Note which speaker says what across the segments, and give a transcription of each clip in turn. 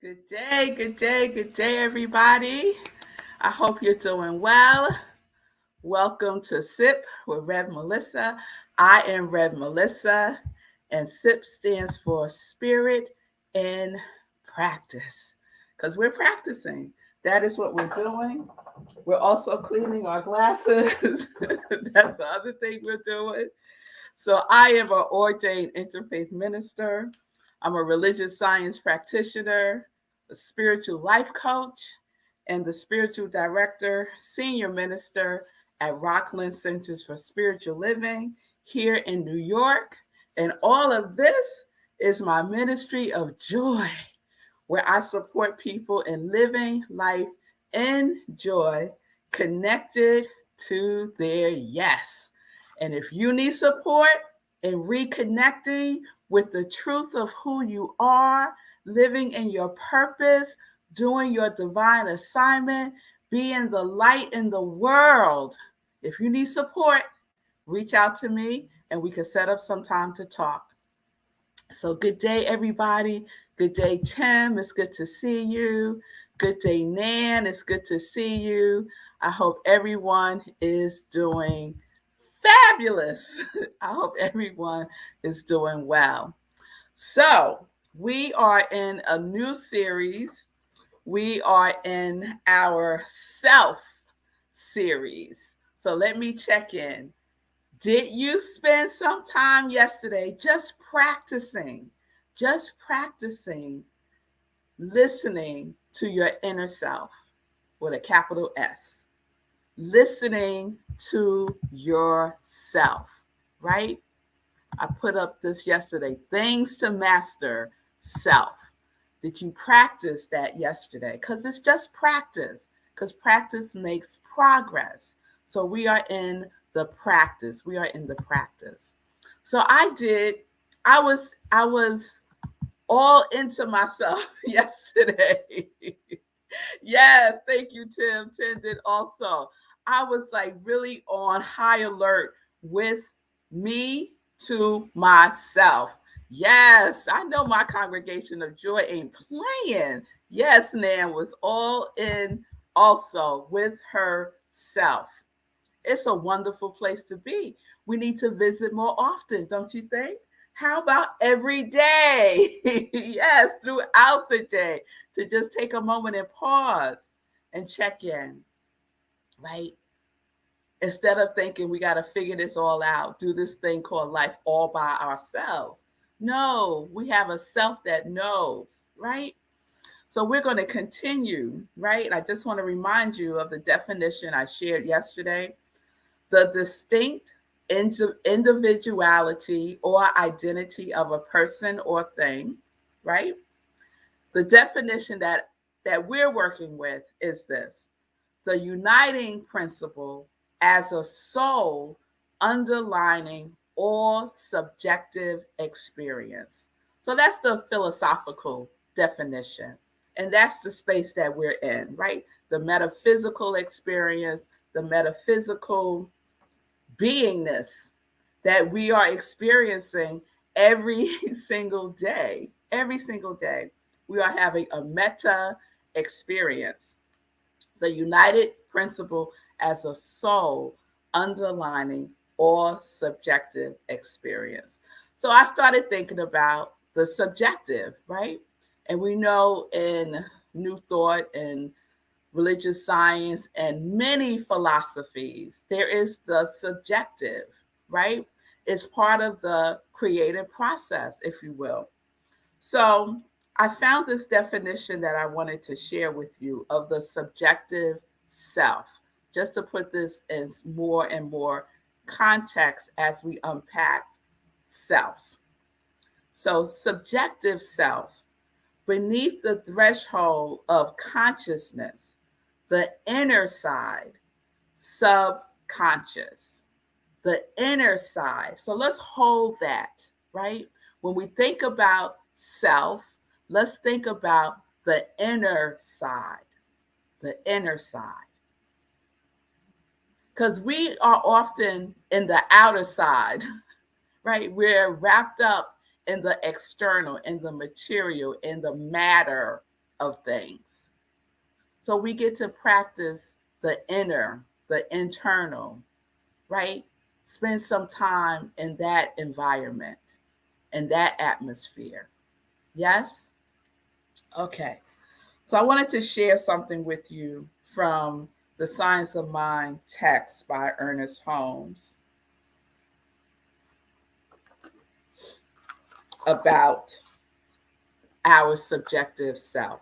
Speaker 1: Good day, everybody. I hope you're doing well. Welcome to SIP with Rev Melissa. I am Rev Melissa, and SIP stands for Spirit in Practice because we're practicing. That is what we're doing. We're also cleaning our glasses. That's the other thing we're doing. So, I am an ordained interfaith minister. I'm a religious science practitioner, a spiritual life coach, and the spiritual director, senior minister at Rockland Centers for Spiritual Living here in New York. And all of this is my ministry of joy, where I support people in living life in joy, connected to their yes. And if you need support in reconnecting with the truth of who you are, living in your purpose, doing your divine assignment, being the light in the world, if you need support, reach out to me and we can set up some time to talk. So, good day, everybody. Good day, Tim. It's good to see you. Good day, Nan. It's good to see you. I hope everyone is doing fabulous. I hope everyone is doing well. So, we are in a new series. We are in our self series. So, let me check in. Did you spend some time yesterday just practicing listening to your inner self with a capital S? Listening to yourself, right? I put up this yesterday. Things to master self. Did you practice that yesterday? Because it's just practice, because practice makes progress. So we are in the practice. We are in the practice. So I was all into myself yesterday. Yes, thank you, Tim. Tim did also. I was like really on high alert with me to myself. Yes, I know my congregation of joy ain't playing. Yes, Nan was all in also with herself. It's a wonderful place to be. We need to visit more often, don't you think? How about every day? Yes, throughout the day, to just take a moment and pause and check in, right? Instead of thinking we got to figure this all out, do this thing called life all by ourselves. No, we have a self that knows, right? So we're going to continue, right? I just want to remind you of the definition I shared yesterday: the distinct individuality or identity of a person or thing, right? The definition that we're working with is this: the uniting principle as a soul underlining all subjective experience. So that's the philosophical definition. And that's the space that we're in, right? The metaphysical experience, the metaphysical beingness that we are experiencing every single day. Every single day, we are having a meta experience. The united principle as a soul underlining all subjective experience. So I started thinking about the subjective, right? And we know in New Thought and religious science and many philosophies, there is the subjective, right? It's part of the creative process, if you will. So I found this definition that I wanted to share with you of the subjective self, just to put this in more and more context as we unpack self. So, subjective self, beneath the threshold of consciousness, the inner side, subconscious, the inner side. So let's hold that, right? When we think about self, let's think about the inner side, the inner side. Because we are often in the outer side, right? We're wrapped up in the external, in the material, in the matter, of things. So we get to practice the inner, the internal, right? Spend some time in that environment, in that atmosphere. Yes? Okay. So I wanted to share something with you from the Science of Mind text by Ernest Holmes about our subjective self.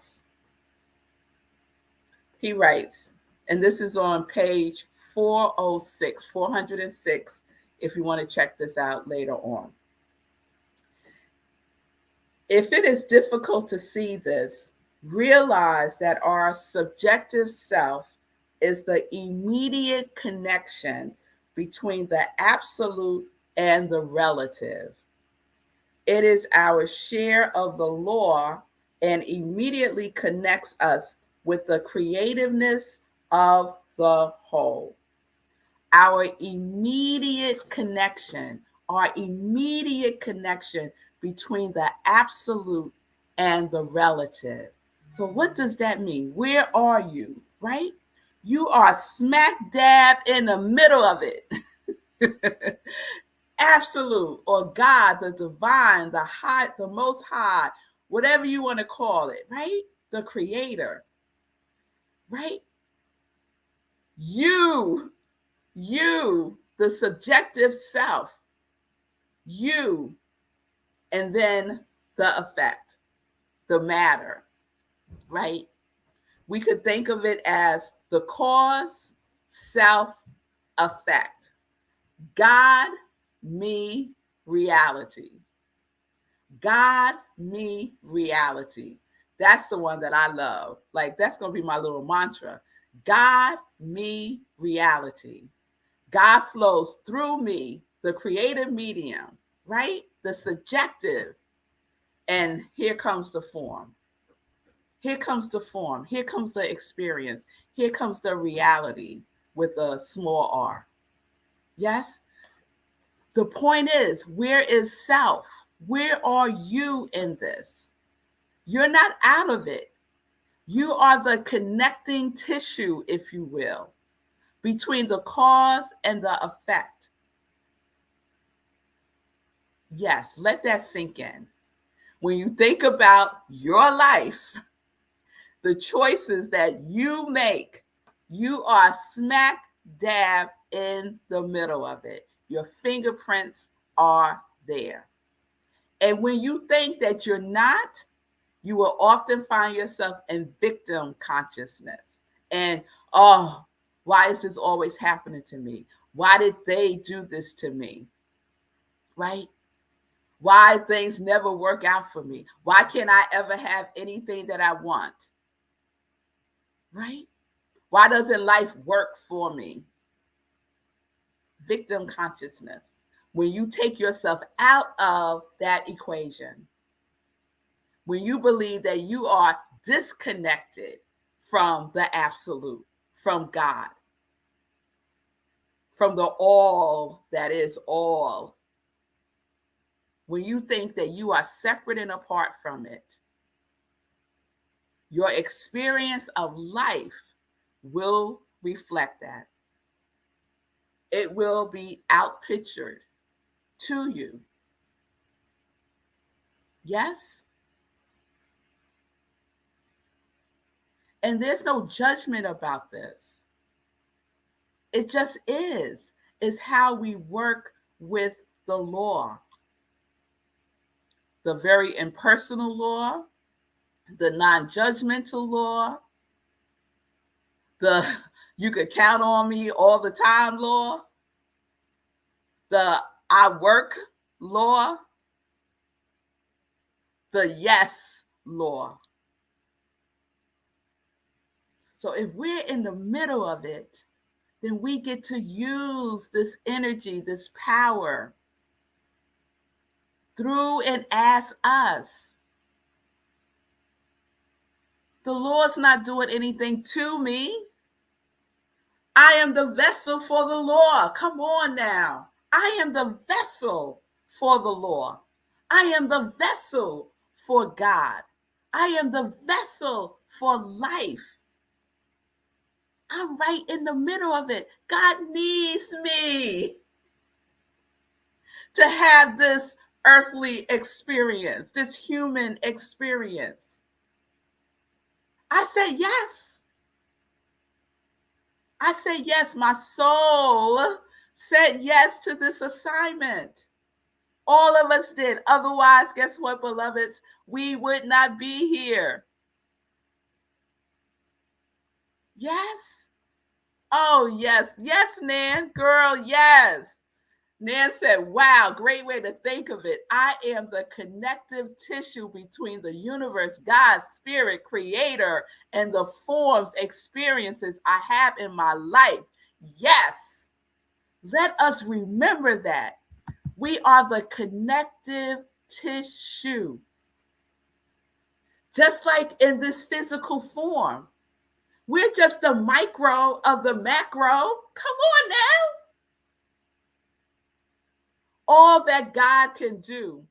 Speaker 1: He writes, and this is on page 406, 406, if you want to check this out later on. If it is difficult to see this, realize that our subjective self is the immediate connection between the absolute and the relative. It is our share of the law and immediately connects us with the creativeness of the whole. Our immediate connection, our immediate connection between the absolute and the relative. So, what does that mean? Where are you, right? You are smack dab in the middle of it. Absolute, or God, the divine, the high, the most high, whatever you want to call it, right? The creator, right? You, the subjective self, you, and then the effect, the matter, right? We could think of it as the cause, self, effect. God, me, reality. God, me, reality. That's the one that I love. Like, that's going to be my little mantra. God, me, reality. God flows through me, the creative medium, right? The subjective. And here comes the form. Here comes the form. Here comes the experience. Here comes the reality with a small r. Yes? The point is, where is self? Where are you in this? You're not out of it. You are the connecting tissue, if you will, between the cause and the effect. Yes, let that sink in. When you think about your life, the choices that you make, you are smack dab in the middle of it. Your fingerprints are there. And when you think that you're not, you will often find yourself in victim consciousness. And, oh, why is this always happening to me? Why did they do this to me? Right? Why things never work out for me? Why can't I ever have anything that I want? Right? Why doesn't life work for me? Victim consciousness. When you take yourself out of that equation, when you believe that you are disconnected from the absolute, from God, from the all that is all, when you think that you are separate and apart from it, your experience of life will reflect that. It will be outpictured to you. Yes? And there's no judgment about this. It just is. It's how we work with the law. The very impersonal law, the non-judgmental law, the you could count on me all the time law, the I work law, the yes law. So if we're in the middle of it, then we get to use this energy, this power through and as us. The Lord's not doing anything to me. I am the vessel for the Lord. Come on now. I am the vessel for the Lord. I am the vessel for God. I am the vessel for life. I'm right in the middle of it. God needs me to have this earthly experience, this human experience. I said yes. I said yes. My soul said yes to this assignment. All of us did. Otherwise, guess what, beloveds? We would not be here. Yes. Oh, yes. Yes, Nan. Girl, yes. Nan said, wow, great way to think of it. I am the connective tissue between the universe, God, spirit, creator, and the forms, experiences I have in my life. Yes. Let us remember that. We are the connective tissue. Just like in this physical form. We're just the micro of the macro. Come on now. All that God can do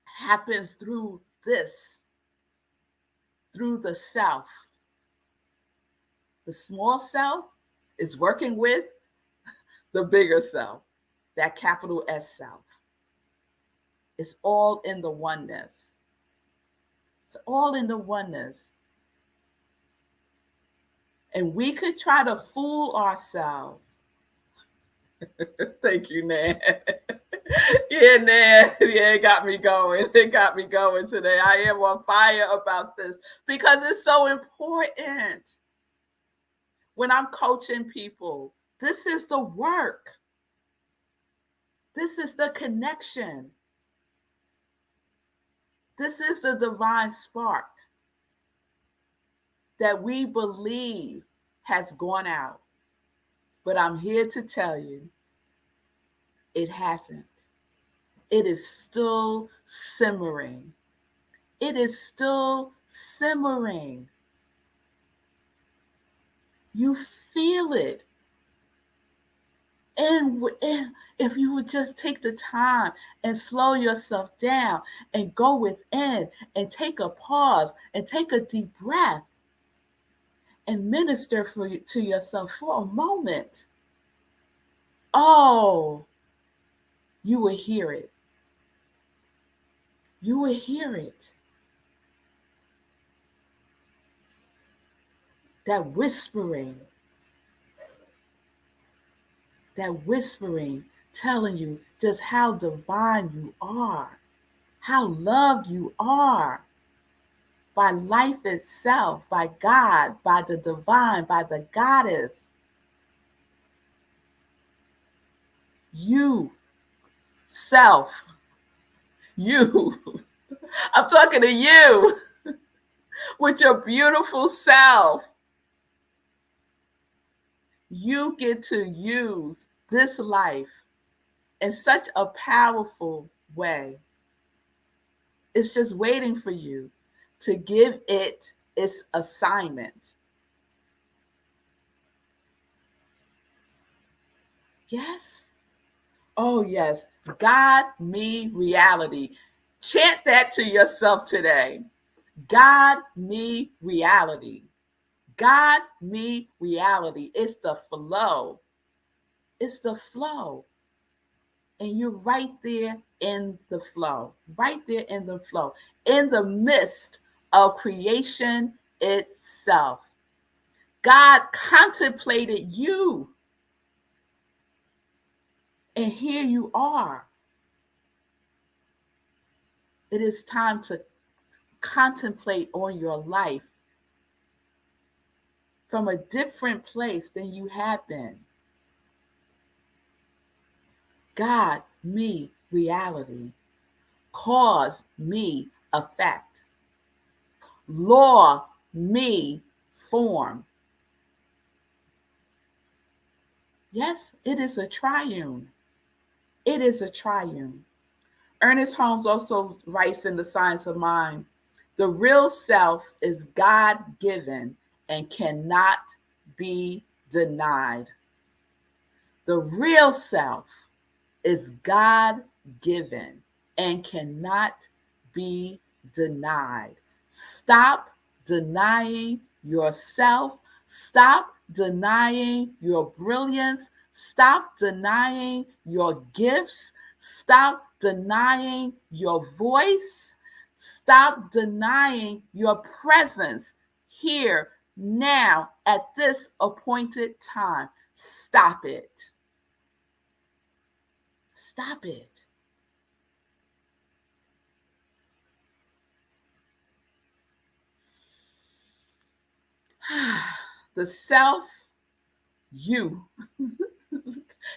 Speaker 1: happens through this, through the self. The small self is working with the bigger self, that capital S self. It's all in the oneness. It's all in the oneness. And we could try to fool ourselves. Thank you, Nan. Yeah, Nan. Yeah, it got me going. It got me going today. I am on fire about this because it's so important. When I'm coaching people, this is the work. This is the connection. This is the divine spark that we believe has gone out. But I'm here to tell you, it hasn't. It is still simmering. It is still simmering. You feel it. And if you would just take the time and slow yourself down and go within and take a pause and take a deep breath and minister to yourself for a moment, oh, you will hear it. You will hear it. That whispering telling you just how divine you are, how loved you are by life itself, by God, by the divine, by the goddess. You, self, you. I'm talking to you with your beautiful self. You get to use this life in such a powerful way. It's just waiting for you to give it its assignment. Yes. Oh, yes. God, me, reality. Chant that to yourself today. God, me, reality. God, me, reality. It's the flow. It's the flow. And you're right there in the flow, right there in the flow, in the midst of creation itself. God contemplated you. And here you are. It is time to contemplate on your life from a different place than you have been. God, me, reality. Cause, me, effect. Law, me, form. Yes, it is a triune. It is a triune. Ernest Holmes also writes in The Science of Mind, the real self is God-given and cannot be denied. The real self is God-given and cannot be denied. Stop denying yourself. Stop denying your brilliance. Stop denying your gifts. Stop denying your voice. Stop denying your presence here, now, at this appointed time. Stop it. Stop it. The self, you.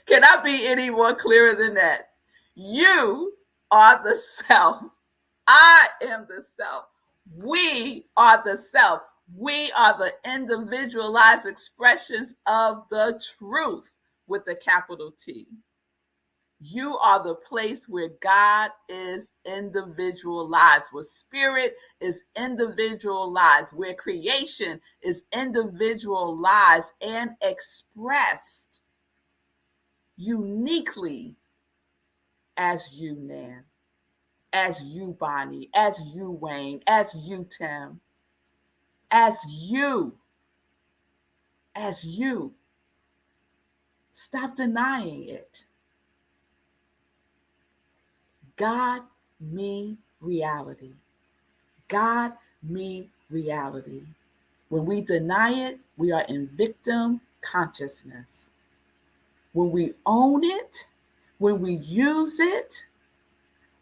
Speaker 1: Cannot be any more clearer than that. You are the self. I am the self. We are the self. We are the individualized expressions of the truth with a capital T. You are the place where God is individualized, where spirit is individualized, where creation is individualized and expressed uniquely as you, Nan, as you, Bonnie, as you, Wayne, as you, Tim, as you, as you. Stop denying it. God, me, reality. God, me, reality. When we deny it, we are in victim consciousness. When we own it, when we use it,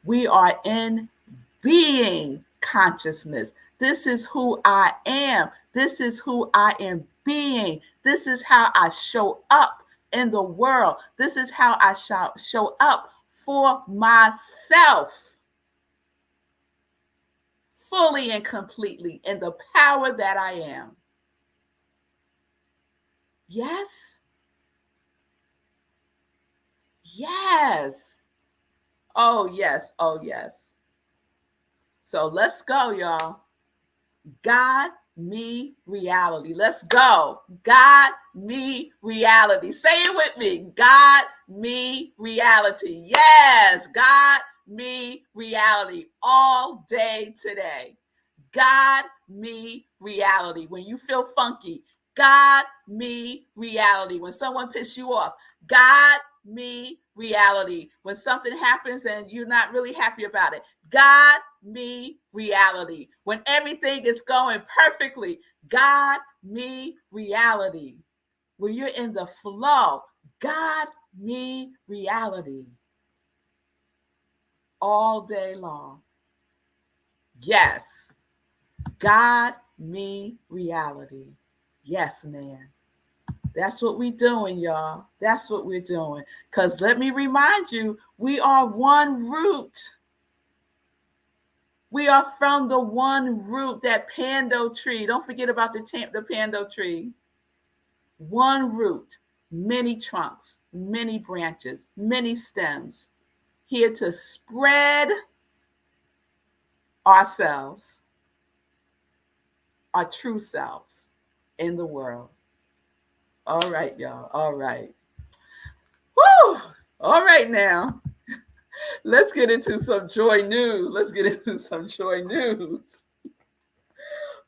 Speaker 1: we are in being consciousness. This is who I am. This is who I am being. This is how I show up in the world. This is how I show up for myself, fully and completely in the power that I am. Yes. Yes. Oh, yes. Oh, yes. So let's go, y'all. God, me, reality. Let's go. God, me, reality. Say it with me. God, me, reality. Yes. God, me, reality. All day today. God, me, reality. When you feel funky, God, me, reality. When someone pisses you off, God, me, reality. When something happens and you're not really happy about it, God, me, reality. When everything is going perfectly, God, me, reality. When you're in the flow, God, me, reality. All day long. Yes. God, me, reality. Yes, man. That's what we're doing, y'all. That's what we're doing. Because let me remind you, we are one root. We are from the one root, that pando tree. Don't forget about the pando tree. One root, many trunks, many branches, many stems, here to spread ourselves, our true selves in the world. All right, y'all. All right. Woo! All right, now. Let's get into some joy news. Let's get into some joy news.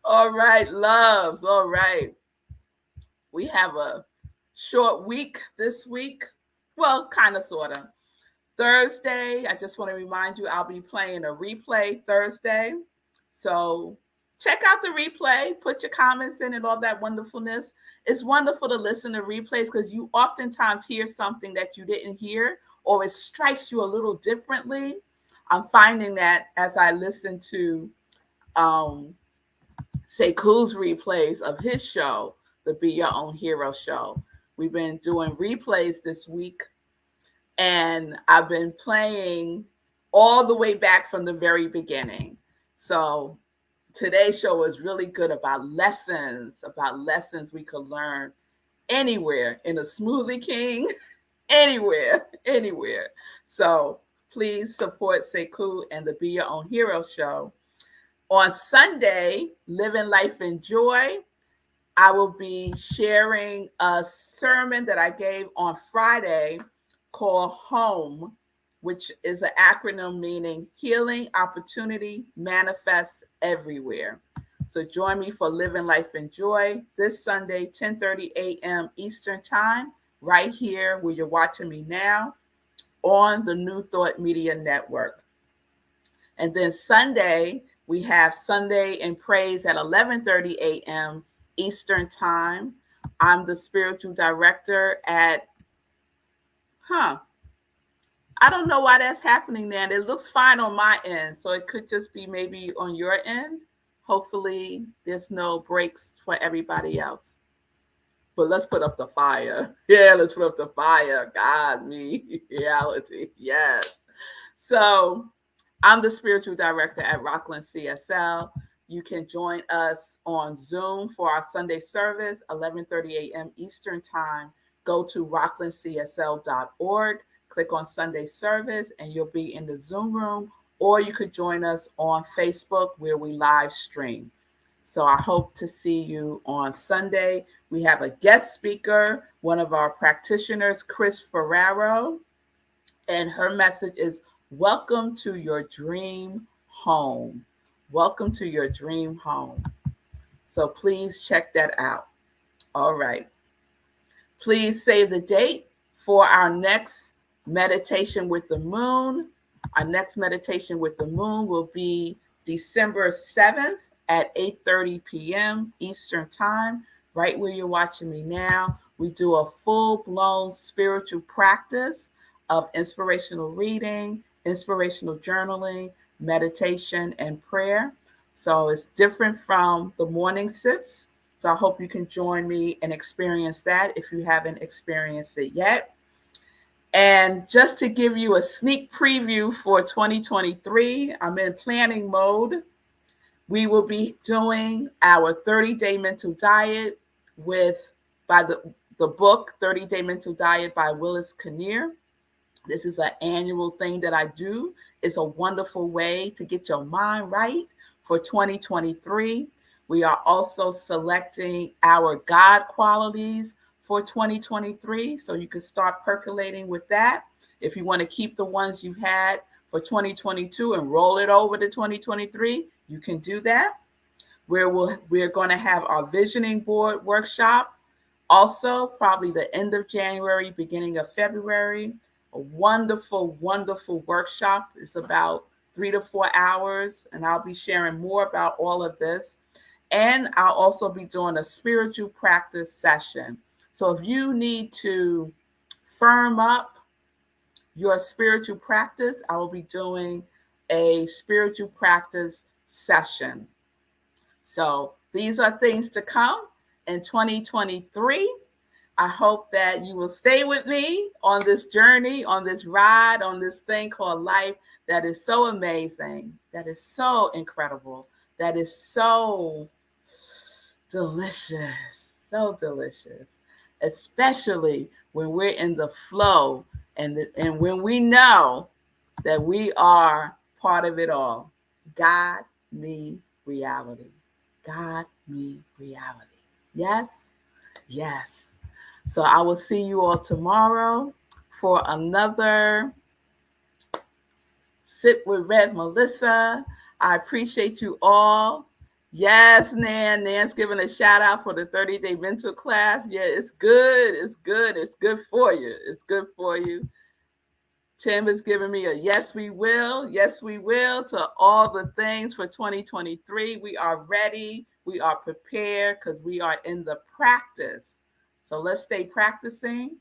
Speaker 1: All right, loves. All right. We have a short week this week. Well, kind of, sort of. Thursday, I just want to remind you, I'll be playing a replay Thursday. So check out the replay, put your comments in and all that wonderfulness. It's wonderful to listen to replays because you oftentimes hear something that you didn't hear, or it strikes you a little differently. I'm finding that as I listen to Sekou's replays of his show, the Be Your Own Hero show. We've been doing replays this week, and I've been playing all the way back from the very beginning. So today's show is really good about lessons we could learn anywhere in a Smoothie King, anywhere. So please support Sekou and the Be Your Own Hero show. On Sunday, Living Life in Joy, I will be sharing a sermon that I gave on Friday called Home, which is an acronym meaning healing opportunity manifests everywhere. So join me for Living Life in Joy this Sunday, 10:30 a.m. Eastern Time, right here where you're watching me now on the New Thought Media Network. And then Sunday, we have Sunday in Praise at 11:30 a.m. Eastern Time. I'm the spiritual director at, I don't know why that's happening there. It looks fine on my end, so it could just be maybe on your end. Hopefully, there's no breaks for everybody else. But let's put up the fire. Yeah, let's put up the fire. God, me, reality. Yes. So I'm the spiritual director at Rockland CSL. You can join us on Zoom for our Sunday service, 11:30 a.m. Eastern Time. Go to rocklandcsl.org, click on Sunday service, and you'll be in the Zoom room. Or you could join us on Facebook where we live stream. So I hope to see you on Sunday. We have a guest speaker, one of our practitioners, Chris Ferraro, and her message is welcome to your dream home. Welcome to your dream home. So please check that out. All right. Please save the date for our next meditation with the moon. Our next meditation with the moon will be December 7th at 8:30 p.m. Eastern Time, right where you're watching me now. We do a full-blown spiritual practice of inspirational reading, inspirational journaling, meditation, and prayer. So it's different from the morning sips. So I hope you can join me and experience that if you haven't experienced it yet. And just to give you a sneak preview for 2023, I'm in planning mode. We will be doing our 30-day mental diet by the book 30-Day Mental Diet by Willis Kinnear. This is an annual thing that I do. It's a wonderful way to get your mind right for 2023. We are also selecting our God qualities for 2023. So you can start percolating with that. If you want to keep the ones you've had for 2022 and roll it over to 2023, you can do that. We're going to have our visioning board workshop. Also, probably the end of January, beginning of February. A wonderful, wonderful workshop. It's about 3 to 4 hours, and I'll be sharing more about all of this. And I'll also be doing a spiritual practice session. So if you need to firm up your spiritual practice, I will be doing a spiritual practice session. So these are things to come in 2023. I hope that you will stay with me on this journey, on this ride, on this thing called life that is so amazing, that is so incredible, that is so delicious, especially when we're in the flow and when we know that we are part of it all. God, me, reality. God, me, reality. Yes? Yes. So I will see you all tomorrow for another Sip with Rev Melissa. I appreciate you all. Yes, Nan. Nan's giving a shout out for the 30-day mental class. Yeah, it's good. It's good. It's good for you. It's good for you. Tim is giving me a yes, we will. Yes, we will to all the things for 2023. We are ready. We are prepared because we are in the practice. So let's stay practicing.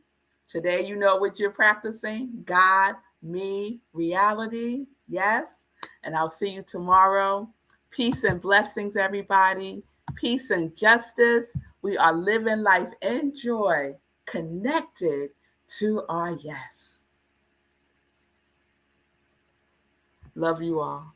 Speaker 1: Today, you know what you're practicing. God, me, reality. Yes. And I'll see you tomorrow. Peace and blessings, everybody. Peace and justice. We are living life in joy, connected to our yes. Love you all.